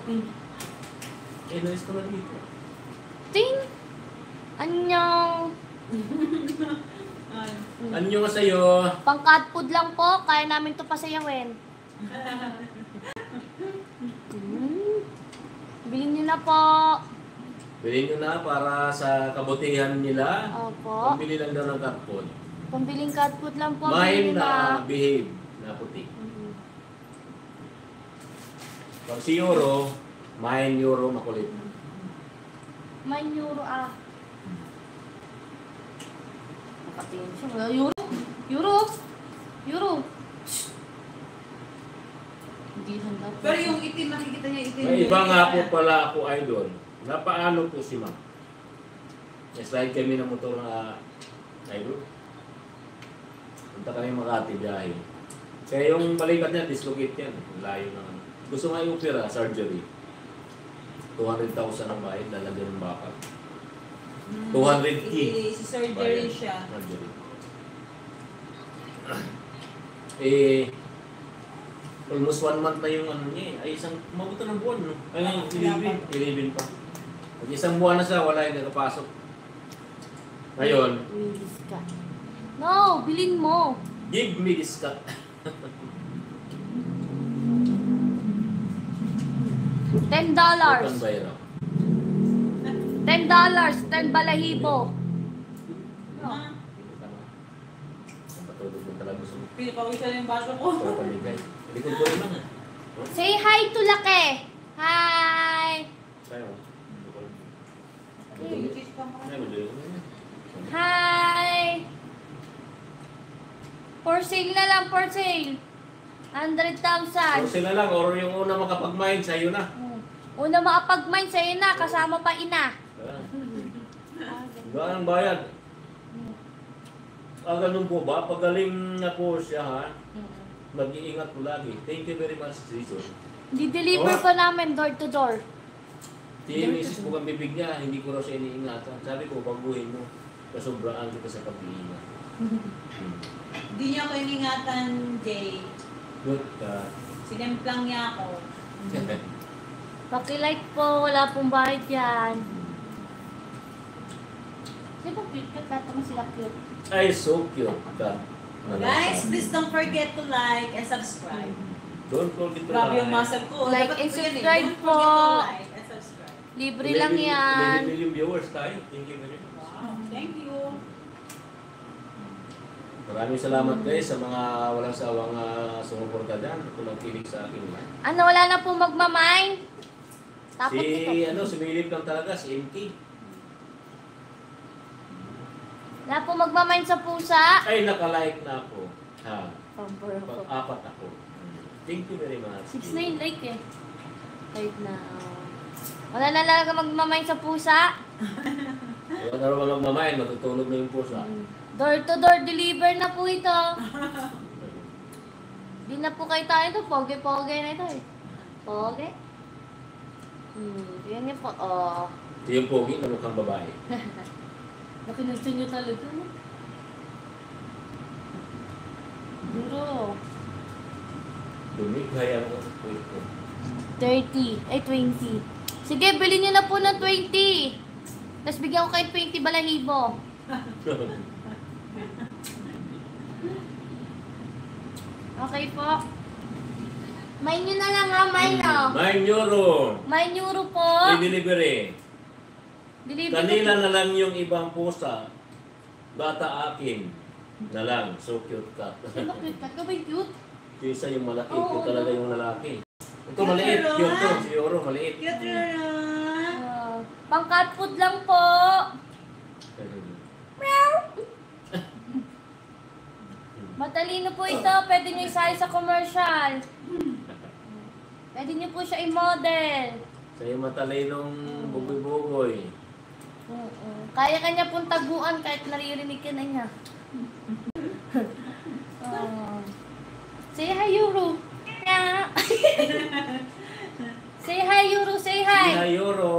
Eh, nais ko na dito. Ting! Anyong! Anyo nga sa'yo? Pang cat food lang po, kaya namin to pasayawin. Bilhin niyo na po. Bilhin nyo na para sa kabutihan nila. Opo. Pambili lang daw ng cat food. Pambiling cat food lang po. Mine bilhin na behave na puti. Pag si Euro, mine Euro makulit. Mine euro ah. Nakatingin siya. Euro? Euro? Euro? Shh. Hindi handa po. Pero yung itim, nakikita niya itim. May iba nga po pala ako idol. Napaano po si ma'am? Slide kami ng motor na idol. Punta kami Makati biyahe. Kaya yung balikat niya, dislocate yan. Layo na. Gusto nga i-opera, surgery. 200,000 ang bayad, lalagyan ng bakal. 200K. Si surgery siya. Surgery. Eh, almost 1 month na yung ano niya eh. Ay, isang, mabuto ng buwan, no? Ay, 11 pa. Pag isang buwan na siya, wala yung nakapasok. Ngayon, No, bilhin mo. give me this cut. $10. Utang bayro. $10, 10 balahibo. Patulog mo talaga gusto mo. Pinapawisan yung baso ko. Para pamigay. Likod ko rin lang ah. Say hi to Lake. Hi. Sa'yo. Hey, cheese pa pa. Hi. For sale na lang, for sale. 100,000. So sila lang, or yung una makapag-mind, sa'yo na. Una makapag-mind sa'yo na, kasama pa ina. Gaan ang bayad. Ganun po ba? Pagaling na po siya ha. Mag-iingat po lagi. Thank you very much, Jason. Di-deliver pa namin door to door. Misis po kang bibig niya, hindi ko raw siya iniingatan. Sabi ko, baguhin mo. Kasobraan kita sa pag-iingat. Hindi niya ako iningatan, Jay. Good ka. Sinemplang niya ako. Paki-like po, wala pong bayad yan. Di ba cute ka? Lahat naman sila cute. Ay, so cute ka. Guys, please don't forget to like and subscribe. Don't forget to Grabe yung muscle ko. Like Dapat and ko yan eh. subscribe Don't po. forget to like and subscribe. Libre lang yan. 11 million viewers tayo. Thank you very much. Wow, thank you. Maraming salamat guys sa mga walang sawang sumuporta dyan. Kung nagkilig sa akin. Ano, wala na po magmamine? Takot ito. Sumilip lang talaga, si MK. Wala po magmamine sa pusa. Ay, nakalike na ako. Ha, Pambor ako. pag-apat ako. Thank you very much. 6 na yung like eh. Kahit na. Wala na talaga magmamine sa pusa. Wala na naman magmamayan, matutulog na yung pusa. Door to door deliver na po ito. Di na po kayo tayo ito. Pogi-pogi na ito eh. Pogi. Yan yung po. Oh. Ito yung pogi na mukhang babae. Nakinusto nyo talaga. Duro. Dumigay ako sa puwito. 30. Ay, 20. Sige, bilhin nyo na po ng 20. Tapos bigyan ko kayo 20 balahibo. Okay po. Mine nyo na lang ha, mine no. Mine euro. Mine euro po. I-delivery. Delivery Kanila na lang yung ibang pusa. Bata akin na lang. So cute ka. Bakit ka? Kabay cute? Yung isa yung malaki. Oo, Cute talaga yung lalaki. Ito Cute maliit. pero, Cute to. ha? Si Euro maliit. Cute na. Pang cat food lang po. Meow. Matalino po ito. Pwede nyo isali sa commercial. Pwede nyo po siya i-model. Sa'yo matalinong bugoy-bugoy. Kaya kanya pong taguan kahit naririnig ka na niya. Say hi, Euro. Yeah. Say hi, Euro. Say hi. Hi, Euro.